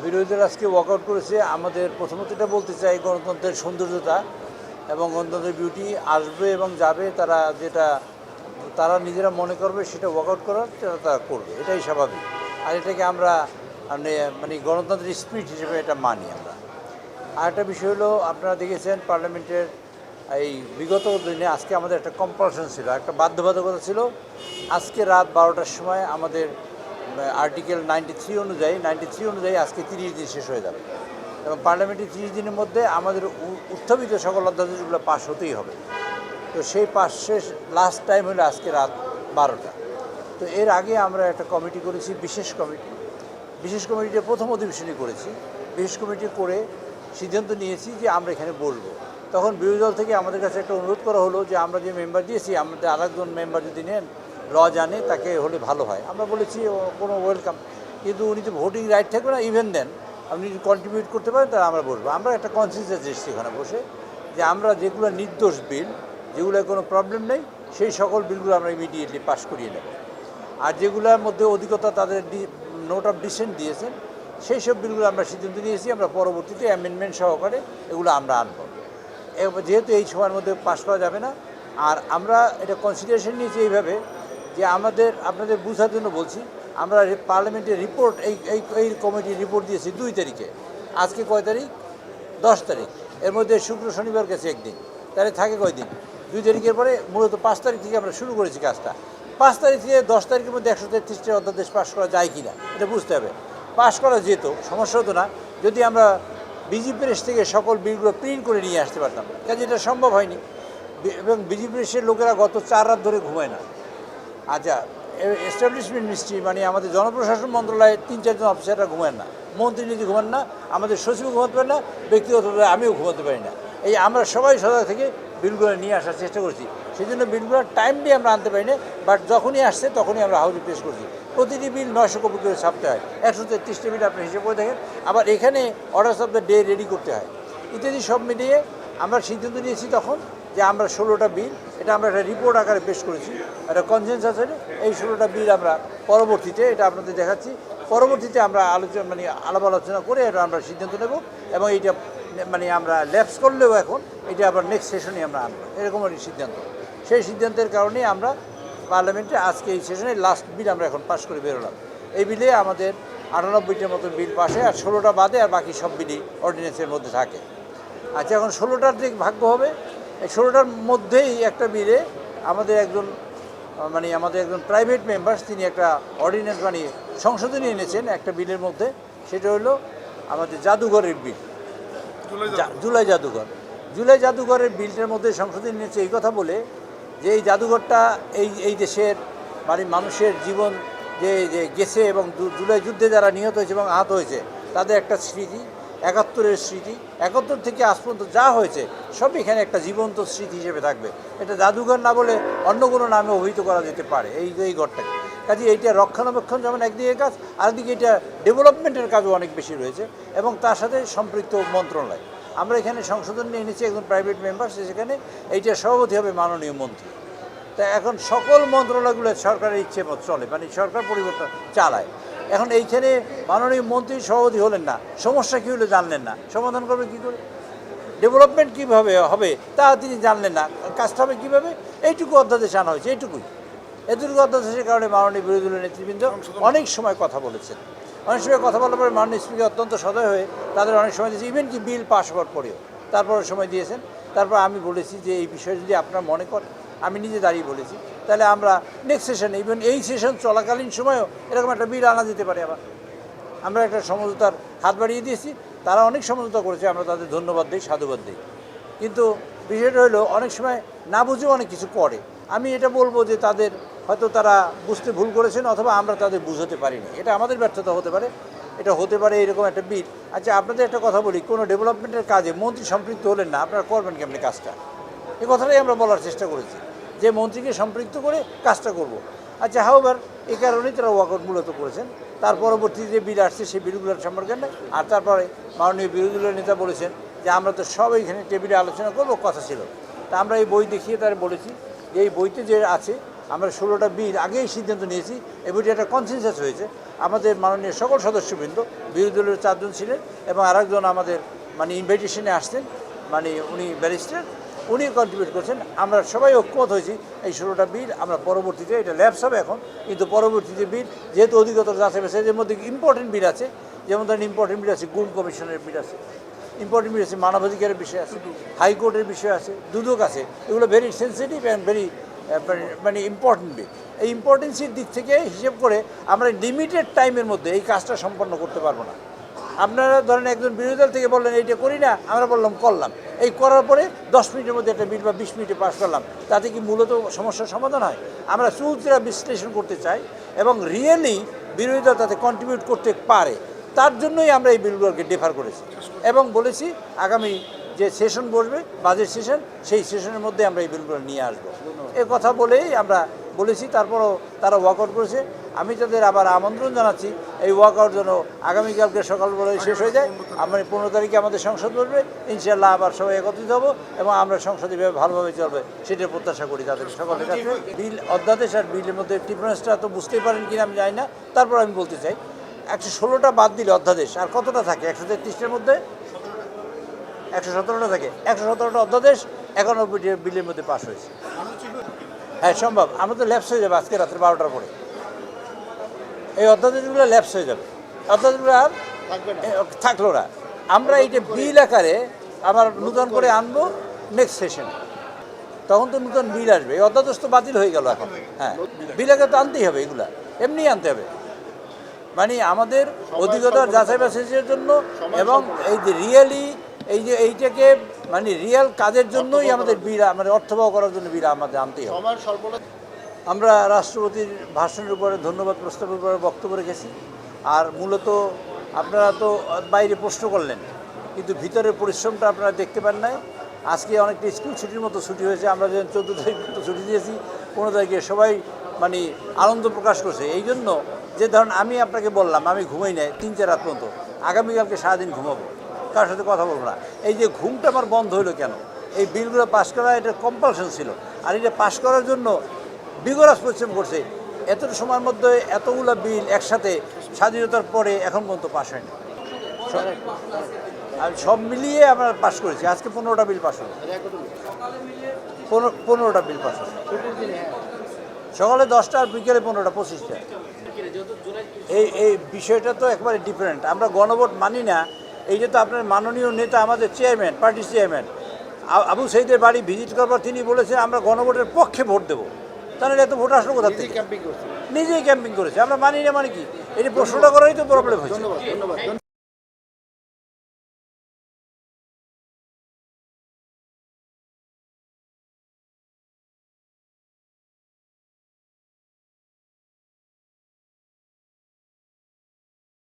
বিরোধীরা আজকে ওয়াকআউট করেছে। আমাদের প্রথমত এটা বলতে চাই, গণতন্ত্রের সৌন্দর্যতা এবং গণতন্ত্রের বিউটি আসবে এবং যাবে, তারা নিজেরা মনে করবে সেটা ওয়াকআউট করার তারা করবে, এটাই স্বাভাবিক। আর এটাকে আমরা মানে গণতন্ত্রের স্পিরিট হিসেবে এটা মানি আমরা। আর একটা বিষয় হলো, আপনারা দেখেছেন পার্লামেন্টের এই বিগত দিনে আজকে আমাদের একটা কম্পালশন ছিল, একটা বাধ্যবাধকতা ছিল। আজকে রাত 12টার সময় আমাদের আর্টিকেল 93 অনুযায়ী আজকে 30 দিন শেষ হয়ে যাবে এবং পার্লামেন্টের 30 দিনের মধ্যে আমাদের উত্থাপিত সকল অধ্যাদেশগুলো পাশ হতেই হবে। তো সেই পাশ শেষ লাস্ট টাইম হলো আজকে রাত 12টা। তো এর আগে আমরা একটা কমিটি করেছি, বিশেষ কমিটিতে প্রথম অধিবেশনই করেছি। বিশেষ কমিটি করে সিদ্ধান্ত নিয়েছি যে আমরা এখানে বসবো। তখন বিরোধী দল থেকে আমাদের কাছে একটা অনুরোধ করা হলো যে আমরা যে মেম্বার দিয়েছি, আমাদের আরেকজন মেম্বার যদি নেন, ল জানে, তাকে হলে ভালো হয়। আমরা বলেছি কোনো ওয়েলকাম, কিন্তু উনি তো ভোটিং রাইট থাকবে না, ইভেন দেন আপনি যদি কন্ট্রিবিউট করতে পারেন তাহলে আমরা বসবো। আমরা একটা কনসেনসাস এসেছি এখানে বসে, যে আমরা যেগুলো নির্দোষ বিল, যেগুলো কোনো প্রবলেম নেই, সেই সকল বিলগুলো আমরা ইমিডিয়েটলি পাস করিয়ে নেব। আর যেগুলোর মধ্যে অধিকতা তাদের নোট অফ ডিসেন্ট দিয়েছেন, সেই সব বিলগুলো আমরা সিদ্ধান্ত নিয়েছি আমরা পরবর্তীতে অ্যামেন্ডমেন্ট সহকারে এগুলো আমরা আনব। যেহেতু এই সময়ের মধ্যে পাস করা যাবে না, আর আমরা এটা কনসিডারেশন নিয়েছি এইভাবে যে আপনাদের বোঝার জন্য বলছি, আমরা পার্লামেন্টের রিপোর্ট এই কমিটির রিপোর্ট দিয়েছি 2 তারিখে। আজকে কয় তারিখ? 10 তারিখ। এর মধ্যে শুক্র শনিবার গেছে একদিন, তাহলে থাকে কয়দিন? 2 তারিখের পরে মূলত 5 তারিখ থেকে আমরা শুরু করেছি কাজটা। 5 তারিখ থেকে 10 তারিখের মধ্যে 133টা অধ্যাদেশ পাস করা যায় কি না এটা বুঝতে হবে। পাস করা যেত, সমস্যা হতো না যদি আমরা বিজি প্রেস থেকে সকল বিলগুলো প্রিন্ট করে নিয়ে আসতে পারতাম, কাজে এটা সম্ভব হয়নি। এবং বিজি প্রেসের লোকেরা গত 4 রাত ধরে ঘুমায় না। আচ্ছা, এস্টাবলিশমেন্ট মিনিস্ট্রি মানে আমাদের জনপ্রশাসন মন্ত্রণালয়ে 3-4 জন অফিসাররা ঘুমান না, মন্ত্রী নিজে ঘুমান না, আমাদের সচিবও ঘুমাতে পারে না, ব্যক্তিগতভাবে আমিও ঘুমাতে পারি না। এই আমরা সবাই সজাগ থেকে বিলগুলো নিয়ে আসার চেষ্টা করছি। সেই জন্য বিলগুলো টাইমলি আমরা আনতে পারি না, বাট যখনই আসছে তখনই আমরা হাউজে পেশ করছি। প্রতিটি বিল 900 কপি করে ছাপতে হয়, 133টা বিল আপনি হিসেবে করে দেখেন। আবার এখানে orders of the day ready করতে হয়, ইত্যাদি সব মিলিয়ে আমরা সিদ্ধান্ত নিয়েছি তখন যে আমরা 16টা বিল, এটা আমরা একটা রিপোর্ট আকারে পেশ করেছি, একটা কনসেনসাস আছে। এই 16টা বিল আমরা পরবর্তীতে, এটা আপনাদের দেখাচ্ছি, পরবর্তীতে আমরা আলাপ আলোচনা করে এটা আমরা সিদ্ধান্ত নেব এবং এইটা আমরা ল্যাপস করলেও এখন এটা আবার নেক্সট সেশনে আমরা আনবো, এরকম একটা সিদ্ধান্ত। সেই সিদ্ধান্তের কারণেই আমরা পার্লামেন্টে আজকে এই সেশনে লাস্ট বিল আমরা এখন পাশ করে বেরোলাম। এই বিলে আমাদের 98টার মতো বিল পাশে, আর 16টা বাদে আর বাকি সব বিলই অর্ডিন্যান্সের মধ্যে থাকে। আচ্ছা, এখন 16টার যে ভাগ্য হবে, এই 16টার মধ্যেই একটা বিলে আমাদের একজন প্রাইভেট মেম্বার, তিনি একটা অর্ডিন্যান্স সংশোধনী এনেছেন একটা বিলের মধ্যে। সেটা হলো আমাদের জাদুঘরের বিল, জুলাই জাদুঘরের বিলটার মধ্যে সংশোধনী এনেছে এই কথা বলে যে এই জাদুঘরটা এই দেশের মানুষের জীবন যে গেছে এবং জুলাই যুদ্ধে যারা নিহত হয়েছে এবং আহত হয়েছে তাদের একটা স্মৃতি, 71-এর স্মৃতি, 71 থেকে আজ পর্যন্ত যা হয়েছে সব এখানে একটা জীবন্ত স্মৃতি হিসেবে থাকবে। এটা জাদুঘর না বলে অন্য কোনো নামে অভিহিত করা যেতে পারে এই ঘরটাকে। কাজে এইটা রক্ষণাবেক্ষণ যেমন একদিকে কাজ, আরেকদিকে এটা ডেভেলপমেন্টের কাজও অনেক বেশি রয়েছে এবং তার সাথে সম্পৃক্ত মন্ত্রণালয়। আমরা এখানে সংশোধন নিয়ে এনেছি একজন প্রাইভেট মেম্বার, সেখানে এইটার সভাপতি হবে মাননীয় মন্ত্রী। তা এখন সকল মন্ত্রণালয়গুলো সরকারের ইচ্ছে মতো চলে, সরকার পরিবর্তন চালায়। এখন এইখানে মাননীয় মন্ত্রী সভাপতি হলেন না, সমস্যা কী হলে জানলেন না, সমাধান করবে কী করে? ডেভেলপমেন্ট কীভাবে হবে তা তিনি জানলেন না, কাজটা হবে কীভাবে? এইটুকু অধ্যাদেশ আনা হয়েছে, এটুকু অধ্যাদেশের কারণে মাননীয় বিরোধী দলের নেতৃবৃন্দ অনেক সময় কথা বলেছেন। অনেক সময় কথা বলার পরে মাননীয় স্পিকার অত্যন্ত সদয় হয়ে তাদের অনেক সময় দিয়েছে, ইভেন কি বিল পাস হওয়ার পরেও তারপরে সময় দিয়েছেন। তারপর আমি বলেছি যে এই বিষয়ে যদি আপনারা মনে করেন, আমি নিজে দাঁড়িয়ে বলেছি, তাহলে আমরা নেক্সট সেশনে, ইভেন এই সেশন চলাকালীন সময়েও এরকম একটা বিল আনা যেতে পারে। আবার আমরা একটা সমঝোতার হাত বাড়িয়ে দিয়েছি, তারা অনেক সমঝোতা করেছে, আমরা তাদের ধন্যবাদ দিই, সাধুবাদ দিই। কিন্তু বিষয়টা হলো অনেক সময় না বুঝেও অনেক কিছু করে। আমি এটা বলবো যে তাদের হয়তো তারা বুঝতে ভুল করেছেন, অথবা আমরা তাদের বুঝতে পারিনি, এটা আমাদের ব্যর্থতা হতে পারে। এটা হতে পারে এরকম একটা বিল। আচ্ছা, আপনাদের একটা কথা বলি, কোনো ডেভেলপমেন্টের কাজে মন্ত্রী সম্পৃক্ত হলেন না, আপনারা করবেন কেমনি কাজটা? এই কথাটাই আমরা বলার চেষ্টা করেছি যে মন্ত্রীকে সম্পৃক্ত করে কাজটা করব। আচ্ছা, হাওবার এই কারণেই তারা ওয়াকআউট মূলত করেছেন। তার পরবর্তী যে বিল আসছে সেই বিলগুলোর সম্পর্কে না। আর তারপরে মাননীয় বিরোধী দলের নেতা বলেছেন যে আমরা তো সব এইখানে টেবিলে আলোচনা করবো, কথা ছিল। তা আমরা এই বই দেখিয়ে তারা বলেছি যে এই বইতে যে আছে, আমরা 16টা বিল আগেই সিদ্ধান্ত নিয়েছি, এই বইটি একটা কনসেনসাস হয়েছে। আমাদের মাননীয় সকল সদস্যবৃন্দ, বিরোধী দলের 4 জন ছিলেন এবং আরেকজন আমাদের মানে ইনভাইটেশনে আসছেন, মানে উনি ব্যারিস্টার, উনি কন্ট্রিবিউট করছেন। আমরা সবাই ঐক্যমত হয়েছি এই 16টা বিল আমরা পরবর্তীতে, এটা ল্যাপস হবে এখন, কিন্তু পরবর্তীতে বিল যেহেতু অধিকতর যাচাই বাছাই, এর মধ্যে ইম্পর্টেন্ট বিল আছে, যেমন ধরেন ইম্পর্টেন্ট বিল আছে গুম কমিশনের বিল আছে, ইম্পর্টেন্ট বিল আছে মানবাধিকারের বিষয় আছে, হাইকোর্টের বিষয় আছে, দুদক আছে। এগুলো ভেরি সেন্সিটিভ অ্যান্ড ভেরি মানে ইম্পর্টেন্ট বিল। এই ইম্পর্টেন্সির দিক থেকে হিসেব করে আমরা লিমিটেড টাইমের মধ্যে এই কাজটা সম্পন্ন করতে পারবো না। আপনারা ধরেন একজন বিরোধী দল থেকে বললেন এইটা করি না, আমরা বললাম করলাম, এই করার পরে 10 মিনিটের মধ্যে একটা বিল বা 20 মিনিটে পাস করলাম, তাতে কি মূলত সমস্যার সমাধান হয়? আমরা চুলচেরা বিশ্লেষণ করতে চাই এবং রিয়েলি বিরোধী দল তাতে কন্ট্রিবিউট করতে পারে, তার জন্যই আমরা এই বিলগুলোকে ডিফার করেছি এবং বলেছি আগামী যে সেশন বসবে বাজেট সেশন, সেই সেশনের মধ্যে আমরা এই বিলগুলো নিয়ে আসবো। এ কথা বলেই আমরা বলেছি, তারপরও তারা ওয়াকআউট করেছে। আমি তাদের আবার আমন্ত্রণ জানাচ্ছি এই ওয়াকআউট যেন আগামীকালকে সকালবেলায় শেষ হয়ে যায়। আমরা 15 তারিখে আমাদের সংসদ বসবে, ইনশাআল্লাহ আবার সবাই একত্রিত হব এবং আমরা সংসদে ভালোভাবে চলবে সেটার প্রত্যাশা করি তাদের সকলের কাছে। বিল অধ্যাদেশ আর বিলের মধ্যে ডিফারেন্সটা তো বুঝতেই পারেন কিনা আমি জানি না, তারপর আমি বলতে চাই 116টা বাদ দিলে অধ্যাদেশ আর কতটা থাকে? 133টার মধ্যে 117টা থাকে। 117টা অধ্যাদেশ 91টি বিলের মধ্যে পাশ হয়েছে। হ্যাঁ সম্ভব, আমাদের ল্যাপস হয়ে যাবে আজকে রাত্রে 12টার পরে, এই অধ্যাদেশগুলো ল্যাপস হয়ে যাবে, অধ্যাদেশগুলো আর থাকলো না। আমরা এইটা বিল আকারে আবার নূতন করে আনবো নেক্সট সেশনে, তখন তো নূতন বিল আসবে। এই অধ্যাদেশ তো বাতিল হয়ে গেল এখন। হ্যাঁ, বিল আকারে তো আনতেই হবে, এগুলা এমনি আনতে হবে। মানে আমাদের অধিকতর যাচাই বাছাইয়ের জন্য এবং এই যে রিয়েলি এই যে এইটাকে মানে রিয়েল কাজের জন্যই আমাদের বিল, আমাদের অর্থবহ করার জন্য বিল আমাদের আনতেই হবে। আমরা রাষ্ট্রপতির ভাষণের উপরে ধন্যবাদ প্রস্তাবের উপরে বক্তব্য রেখেছি। আর মূলত আপনারা তো বাইরে প্রশ্ন করলেন, কিন্তু ভিতরের পরিশ্রমটা আপনারা দেখতে পান নাই। আজকে অনেকটা স্কুল ছুটির মতো ছুটি হয়েছে। আমরা যখন 14 তারিখ ছুটি দিয়েছি, 15 তারিখে সবাই মানে আনন্দ প্রকাশ করছে। এই জন্য যে ধরুন আমি আপনাকে বললাম আমি ঘুমাই নাই 3-4 রাত পর্যন্ত, আগামীকালকে সারাদিন ঘুমাবো, কার সাথে কথা বলবো না। এই যে ঘুমটা আমার বন্ধ হলো কেন? এই বিলগুলো পাস করা এটা কম্পালশন ছিল, আর এটা পাস করার জন্য বিগরাস পরিশ্রম করছে। এতটা সময়ের মধ্যে এতগুলো বিল একসাথে স্বাধীনতার পরে এখন পর্যন্ত পাস হয়নি। আর সব মিলিয়ে আমরা পাস করেছি। আজকে 15টা বিল পাস হলো, 15টা বিল পাস হলো। সকালে 10টা আর বিকেলে 15টা, 25টা। এই বিষয়টা তো একবারে ডিফারেন্ট। আমরা গণভোট মানি না। এই যে তো আপনার মাননীয় নেতা আমাদের চেয়ারম্যান, পার্টির চেয়ারম্যান আবু সাইদের বাড়ি ভিজিট করবার তিনি বলেছেন আমরা গণভোটের পক্ষে ভোট দেবো। তাহলে এত ভোট আসলো কোথা থেকে? নিজেই ক্যাম্পিং করেছে। আমরা মানি না মানে কি? এই প্রশ্নটা করারই তো প্রবলেম হয়েছে।